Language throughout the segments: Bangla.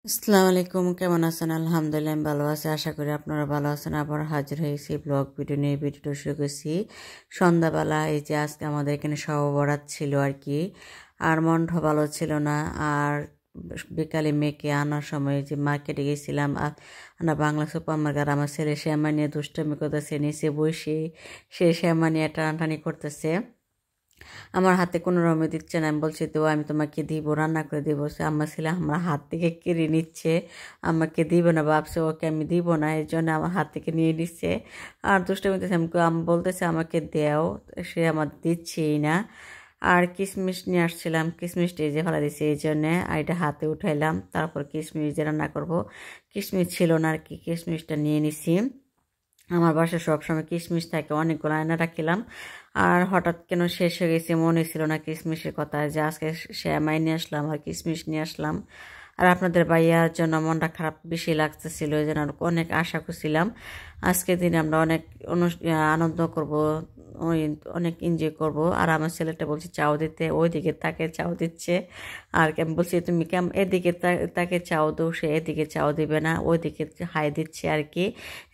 আসসালামু আলাইকুম, কেমন আছেন? আলহামদুলিল্লাহ আমি ভালো আছি। আশা করি আপনারা ভালো আছেন। আবার হাজির হয়েছি ব্লগ ভিডিও নিয়ে। ভিডিওটা শুরু করছি সন্ধ্যাবেলা। এই যে আজকে আমাদের এখানে শবে বরাত ছিল আর কি। আর মনটা ভালো ছিল না। আর বিকালে মেয়েকে আনার সময় যে মার্কেটে গেছিলাম, আমরা বাংলা সুপার মার্কেট, আমার ছেলে শ্যামা নিয়ে দুষ্টামি করতেছে, নিচে বসে সে শ্যামা নিয়ে টানাটানি করতেছে। আমার হাতে কোনো রকমে দিচ্ছে না। আমি বলছি তো আমি তোমাকে দিব, রান্না করে দিব। সে আমার ছেলে আমার হাত থেকে কেড়ে নিচ্ছে, আমাকে দিব না, ভাবছে ওকে আমি দিব না, এই জন্য আমার হাত থেকে নিয়ে নিচ্ছে। আর দুষ্টামি করতেছে। আমি বলতেছে আমাকে দেও, সে আমার দিচ্ছেই না। আর কিশমিশ নিয়ে আসছিলাম, কিশমিশটা এই যে ফেলা দিচ্ছে, এই জন্যে আর এটা হাতে উঠাইলাম। তারপর কিশমিশ যে রান্না করবো, কিশমিশ ছিল না আর কি, কিশমিশটা নিয়ে নিছি। আমার বাসায় সবসময় কিশমিশ থাকে, অনেকগুলো আয়না রাখিলাম। আর হঠাৎ কেন শেষ হয়ে গেছে, মনে ছিল না কিশমিশের কথা, যে আজকে শ্যামাই নিয়ে আসলাম আর কিশমিশ নিয়ে আসলাম। আর আপনাদের ভাইয়ার জন্য মনটা খারাপ বেশি লাগতেছিল, এই জন্য অনেক আশা করছিলাম আজকের দিনে আমরা অনেক আনন্দ করব, অনেক এনজয় করব। আর আমার ছেলেটা বলছে চাও দিতে, ওইদিকে তাকে চাও দিচ্ছে। আর আমি বলছি তুমি এদিকে তাকে চাও দো, সে এদিকে চাও দিবে না, ওইদিকে হাই দিচ্ছে আর কি।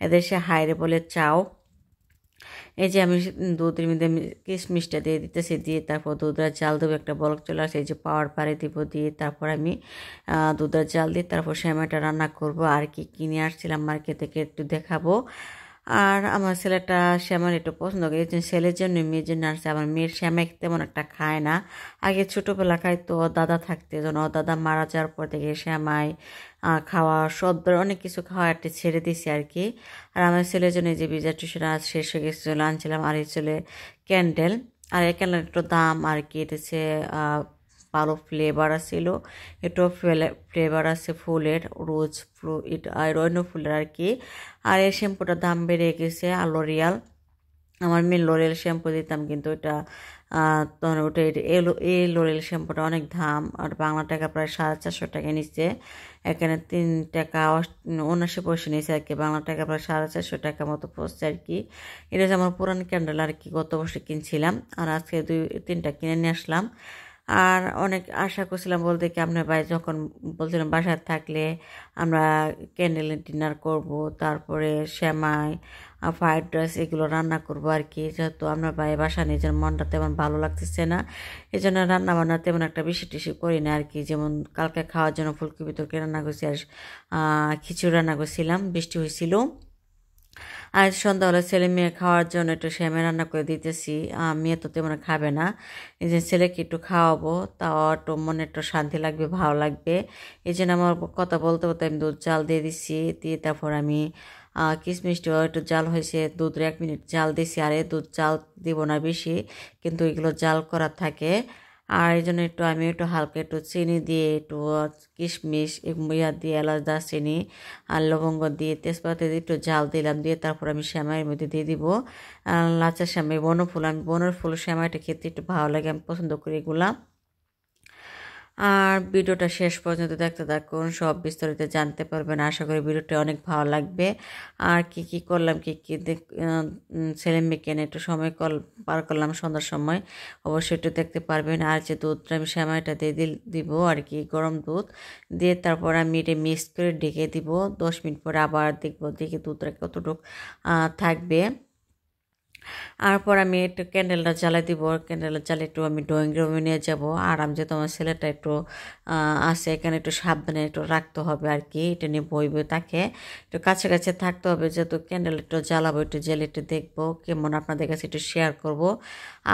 এদের সে হাইরে বলে চাও। এই যে আমি দুধের মধ্যে কিশমিশটা দিয়ে দিতেছি, দিয়ে তারপর দুধের জাল দেবো, একটা বলক চলে আসে, এই যে পাওয়ার পারে দিব, দিয়ে তারপর আমি দুধের জাল দিয়ে তারপর সেমাইটা রান্না করব। আর কি কিনে আসছিলাম মার্কেট থেকে একটু দেখাবো। আর আমার ছেলেটা শ্যামাই একটু পছন্দ করে, ছেলের জন্য মেয়ের জন্য আসছে। আমার মেয়ের শ্যামাই তেমন একটা খায় না। আগে ছোটোবেলা খাইতো, দাদা থাকতে, যেন দাদা মারা যাওয়ার পর থেকে শ্যামাই খাওয়া, সব অনেক কিছু খাওয়া একটা ছেড়ে দিছি আর কি। আর আমার ছেলের জন্য যে পিজা টিউশন আজ শেষ হয়ে গেছিলো, আনছিলাম। আর এই ছেলে ক্যান্ডেল, আর এই ক্যান্ডেল একটু দাম আর কি। এটা হচ্ছে ভালো ফ্লেভার আছিল, একটু ফ্লেভার আছে ফুলের, রোজ ফ্লুইড আর অন্য ফুলের আর কি। আর এই শ্যাম্পুটার দাম বেড়ে গেছে। আর লরিয়াল, আমার মেয়ে লোরিয়াল শ্যাম্পু দিতাম, কিন্তু ওটা তখন ওটা এই লোরিয়াল শ্যাম্পুটা অনেক দাম। আর বাংলা টাকা প্রায় 450 টাকা নিচ্ছে। এখানে 3 টাকা 79 পয়সা নিয়েছে আর কি, বাংলা টাকা প্রায় 450 টাকা মতো পড়ছে আর কি। এটা হচ্ছে আমার পুরান ক্যান্ডেল আর কি, গত বছর কিনছিলাম। আর আজকে 2-3টা কিনে নিয়ে আসলাম। আর অনেক আশা করছিলাম বলতে কি, আপনার ভাই যখন বলছিলাম বাসায় থাকলে আমরা ক্যান্ডেল ডিনার করব, তারপরে সেমাই, ফ্রাইড রাইস এগুলো রান্না করবো আর কি। যেহেতু আমরা ভাই বাসা নিজের মনটা তেমন ভালো লাগতেছে না, এই জন্য রান্না বান্না তেমন একটা বেশি টেশি করি না আর কি। যেমন কালকে খাওয়ার জন্য ফুলকপি তরকারি রান্না করছি, আর খিচুড়ি রান্না করছিলাম, বৃষ্টি হয়েছিল। আর সন্ধ্যাবেলা ছেলে মেয়ে খাওয়ার জন্য একটু সেমাই রান্না করে দিতেছি। মেয়ে তো তেমন খাবে না, এই যে ছেলেকে একটু খাওয়াবো, তাও একটু মনে একটু শান্তি লাগবে, ভালো লাগবে। এই জন্য আমার কথা বলতে বলতে আমি দুধ জাল দিয়ে দিচ্ছি, দিয়ে তারপর আমি কিশমিশটাও একটু জাল হয়েছে, দুধ 1 মিনিট জাল দিছি। আর এই দুধ জাল দিব না বেশি, কিন্তু এগুলো জাল করা থাকে। আর এই জন্য আমি একটু হালকা একটু চিনি দিয়ে, একটু কিশমিশ ইয়া দিয়ে, এলাচ দারচিনি আর লবঙ্গ দিয়ে, তেজপাতা দিয়ে একটু জাল দিলাম, দিয়ে তারপর আমি সেমাইয়ের মধ্যে দিয়ে দিব লাচা সেমাই, বনফুল। আমি বনফুল সেমাইটা খেতে একটু ভালো লাগে, আমি পছন্দ করি এগুলা। আর ভিডিওটা শেষ পর্যন্ত দেখতে থাকুন, সব বিস্তারিত জানতে পারবেন। আশা করি ভিডিওটা অনেক ভালো লাগবে। আর কি কি করলাম, কি কি ছেলে মেয়েকে নিয়ে একটু সময় পার করলাম সন্ধ্যার সময়, অবশ্যই একটু দেখতে পারবেন। আর যে দুধটা আমি সেমাইটা দিয়ে দিব আর কি, গরম দুধ দিয়ে তারপর আমি এটা মিক্স করে ঢেকে দিব। 10 মিনিট পরে আবার দেখবো, দেখি দুধটা কতটুকু থাকবে। তারপর আমি একটু ক্যান্ডেলটা জ্বালাই দিব, ক্যান্ডেলটা জ্বালিয়ে একটু আমি ড্রয়িং রুমে নিয়ে যাব। আর আমি যেহেতু আমার ছেলেটা একটু আছে, এখানে একটু সাবধানে একটু রাখতে হবে আর কি, এটা নিয়ে বইবে, তাকে একটু কাছে কাছে থাকতে হবে। যেহেতু ক্যান্ডেল একটু জ্বালাবো, একটু জ্বালিয়ে একটু দেখবো কেমন, আপনাদের কাছে একটু শেয়ার করব।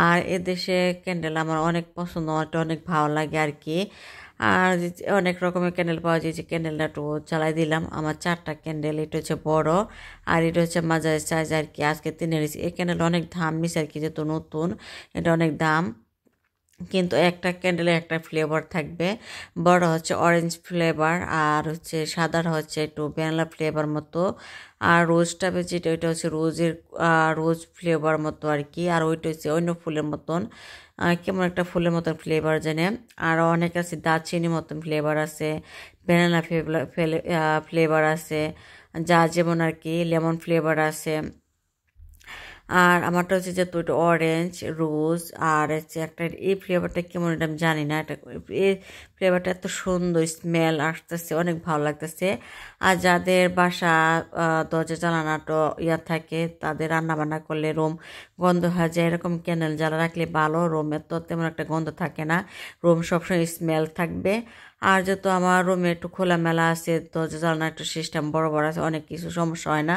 আর এদেশে ক্যান্ডেল আমার অনেক পছন্দ, এটা অনেক ভালো লাগে আর কি। আর অনেক রকমের ক্যান্ডেল পাওয়া যায়, যে ক্যান্ডেলটা একটু জ্বালাই দিলাম। আমার 4টা ক্যান্ডেল, এটা হচ্ছে বড়, আর এটা হচ্ছে মাঝারি সাইজ আর কি। আজকে 3 এনেছি। এই ক্যান্ডেল অনেক দাম নিছে আর কি, যেহেতু নতুন, এটা অনেক দাম। কিন্তু একটা ক্যান্ডেলে একটা ফ্লেভার থাকবে, বড় হচ্ছে অরেঞ্জ ফ্লেভার, আর হচ্ছে সাদাটা হচ্ছে একটু ভ্যানিলা ফ্লেভার মতো। আর রোজটা যেটা, ওইটা হচ্ছে রোজ ফ্লেভার মতো আর কি। আর ওইটা হচ্ছে অন্য ফুলের মতন, কেমন একটা ফুলের মতন ফ্লেভার জানে। আর অনেক আছে দারচিনি মতন ফ্লেভার আছে, ভ্যানিলা ফ্লেভার আছে, যা যেমন আর কি, লেমন ফ্লেভার আছে। আর আমারটা হচ্ছে যে তো এটা অরেঞ্জ রোজ আর হচ্ছে একটা এই ফ্লেভারটা কেমন এটা আমি জানি না, এটা এই ফ্লেভারটা এত সুন্দর স্মেল আসতেছে, অনেক ভালো লাগতেছে। আর যাদের বাসা দরজা জানালাটা থাকে, তাদের রান্না বান্না করলে রুম গন্ধ হয়ে যায়, এরকম ক্যান্ডেল জ্বালা রাখলে ভালো, রুমের তো তেমন একটা গন্ধ থাকে না, রুম সবসময় স্মেল থাকবে। আর যেহেতু আমার রুমে একটু খোলামেলা আছে, দরজা জানালা একটু সিস্টেম বড় বড় আছে, অনেক কিছু সমস্যা হয় না।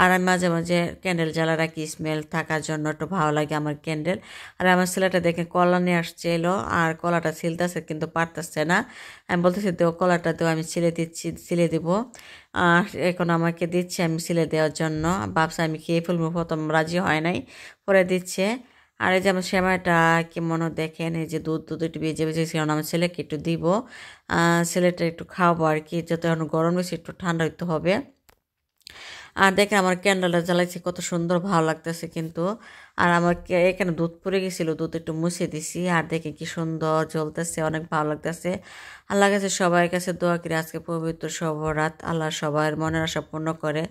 আর আমি মাঝে মাঝে ক্যান্ডেল জ্বালা রাখি স্মেল থাকার জন্য, একটু ভালো লাগে আমার ক্যান্ডেল। আর আমার ছেলেটা দেখে কলা নিয়ে আসছে এলো, আর কলাটা ছিলতেছে কিন্তু পারতেছে না। আমি বলতেছি দেও কলাটা দেও, আমি ছিলে দিচ্ছি, ছিলে দিব। আর এখন আমাকে দিচ্ছে আমি ছিলে দেওয়ার জন্য, ভাবছি আমি খেয়ে ফেলবো, প্রথম রাজি হয় নাই, পরে দিচ্ছে। আর এই যে আমার সেমাইটা কেমন দেখেন, এই যে দুধ দুধ একটু ভেজে ভেজে ছিল, আমার ছেলেকে একটু দিব, ছেলেটা একটু খাওয়াবো আর কি, যত এখন গরম বেশি একটু ঠান্ডা হইতে হবে। আর দেখেন আমার ক্যান্ডেলটা জ্বালাইছি কত সুন্দর ভালো লাগতেছে কিন্তু। আর আমার এখানে দুধ পড়ে গেছিলো, দুধ একটু মুছে দিছি, আর দেখে কি সুন্দর জ্বলতেছে, অনেক ভালো লাগতেছে। আল্লাহ কাছে সবার কাছে দোয়া করি আজকে পবিত্র শব রাত আল্লাহ সবার মনের আশা পূর্ণ করে।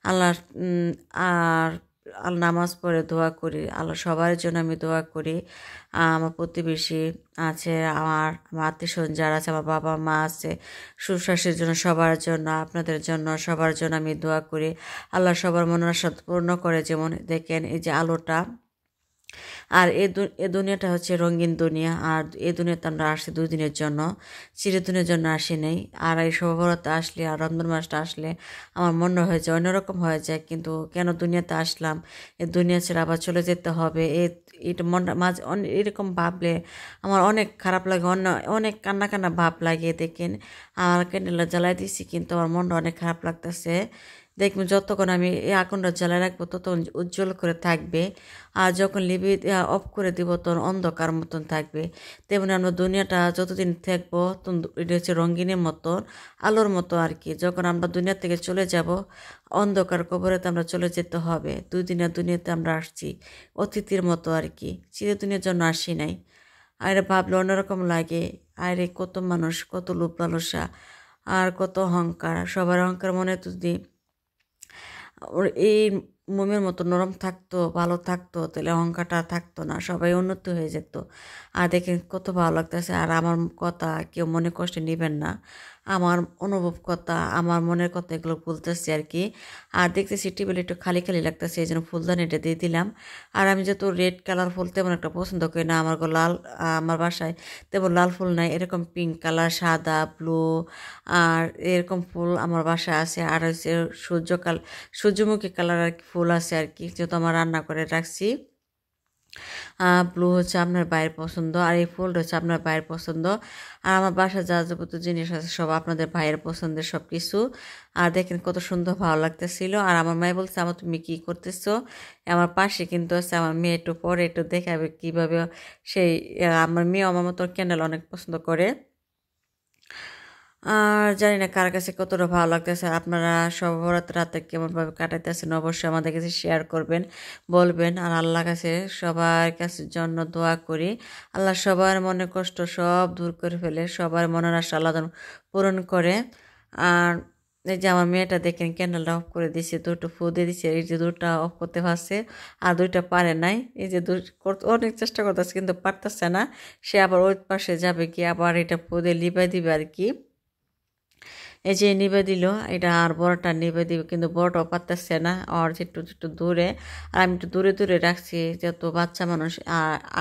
আল্লাহ আর নামাজ পড়ে দোয়া করি, আল্লাহ সবার জন্য আমি দোয়া করি। আমার প্রতিবেশী আছে, আমার আত্মীয়স্বজন যারা আছে, আমার বাবা মা আছে, সুশ্বাসের জন্য, সবার জন্য, আপনাদের জন্য, সবার জন্য আমি দোয়া করি। আল্লাহ সবার মনের আশা পূর্ণ করে। যেমন দেখেন এই যে আলোটা, আর এ দুনিয়াটা হচ্ছে রঙিন দুনিয়া, আর এই দুনিয়াতে আমরা আসছি 2 দিনের জন্য, চিরদিনের জন্য আসি নেই। আর এই শবে আসলে আর রমজান মাসটা আসলে আমার মনে হয়ে যায় অন্যরকম হয়ে যায়, কিন্তু কেন দুনিয়াতে আসলাম, এই দুনিয়া ছেড়ে আবার চলে যেতে হবে, এটা মনটা মাঝে এরকম ভাবলে আমার অনেক খারাপ লাগে, অনেক কান্না কান্না ভাব লাগে। দেখেন আমার ক্যান্ডেলটা জ্বালাই দিছি কিন্তু আমার মনটা অনেক খারাপ লাগতেছে। দেখবেন যতক্ষণ আমি এই আগুনটা জ্বালায় রাখবো ততক্ষণ উজ্জ্বল করে থাকবে, আর যখন লিভি অফ করে দিব তখন অন্ধকার মতন থাকবে। তেমনি আমরা দুনিয়াটা যতদিন থাকবো তখন এটা হচ্ছে রঙিনের মতন, আলোর মতো আর কি। যখন আমরা দুনিয়া থেকে চলে যাব, অন্ধকার কবরে তো আমরা চলে যেতে হবে। 2 দিনের দুনিয়াতে আমরা আসছি অতিথির মতো আর কি, চিরদিনের জন্য আসি নাই। আর এটা ভাবলে অন্যরকম লাগে। আর কত মানুষ, কত লোভ লালসা, আর কত অহংকার, সবার অহংকার মনে যদি ওর এই মোমের মতো নরম থাকতো, ভালো থাকতো, তাহলে অহংকারটা থাকতো না, সবাই উন্নতি হয়ে যেত। আর দেখেন কত ভালো লাগতেছে। আর আমার কথা কেউ মনে কষ্টে নেবেন না, আমার অনুভব কথা, আমার মনের কথা এগুলো বলতেছি আর কি। আর দেখতেছি টেবিল একটু খালি খালি লাগতেছে, এই জন্য ফুলদানিটা দিয়ে দিলাম। আর আমি যেহেতু রেড কালার ফুল তেমন একটা পছন্দ করি না, আমার লাল, আমার বাসায় তেমন লাল ফুল নাই, এরকম পিঙ্ক কালার, সাদা, ব্লু, আর এরকম ফুল আমার বাসায় আছে। আর হচ্ছে সূর্যমুখী কালার আর কি ফুল আছে আর কি, যেহেতু আমার রান্না করে রাখছি। ব্লু হচ্ছে আপনার বাইরের পছন্দ, আর এই ফুলটা হচ্ছে আপনার বাইরের পছন্দ। আর আমার বাসায় যা যাবতীয় জিনিস আছে সব আপনাদের ভাইয়ের পছন্দের সব কিছু। আর দেখেন কত সুন্দর ভালো লাগতেছিল। আর আমার মেয়ে বলছে আমার তুমি কি করতেছো, আমার পাশে কিন্তু আছে আমার মেয়ে, একটু পরে একটু দেখাবে কীভাবে সেই আমার মেয়ে আমার মতো ক্যান্ডেল অনেক পছন্দ করে। আর জানি না কার কাছে কতটা ভালো লাগতেছে, আপনারা সব রাতে কেমনভাবে কাটাইতেছেন অবশ্যই আমাদের কাছে শেয়ার করবেন, বলবেন। আর আল্লাহ কাছে সবার কাছে জন্য দোয়া করি, আল্লাহ সবার মনের কষ্ট সব দূর করে ফেলে, সবার মনের আশা আল্লাহ যেন পূরণ করে। আর এই যে আমার মেয়েটা দেখেন ক্যান্ডেলটা অফ করে দিছে, 2টো ফু দিয়ে দিচ্ছে, এই যে 2টা অফ করতে পারছে আর 2টা পারে নাই। এই যে অনেক চেষ্টা করতেছে কিন্তু পারতেছে না, সে আবার ওই পাশে যাবে কি আবার এটা ফু দিয়ে লিবাই দিবে আর কি। এই যে নিবে দিল, এটা আর বড়টা নিবে দিবে কিন্তু বড়টাও পারতেছে না, আর একটু একটু দূরে। আর আমি একটু দূরে দূরে রাখছি, যেহেতু বাচ্চা মানুষ,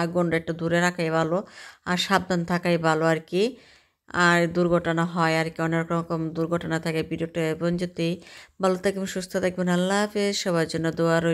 আগুনটা একটু দূরে রাখাই ভালো, আর সাবধান থাকাই ভালো আর কি। আর দুর্ঘটনা হয় আর কি, অনেক রকম দুর্ঘটনা থাকে। ভিডিওটা বঞ্জতেই ভালো থাকবেন, সুস্থ থাকবেন, আল্লাহ হাফেজ, সবার জন্য দোয়া রইল।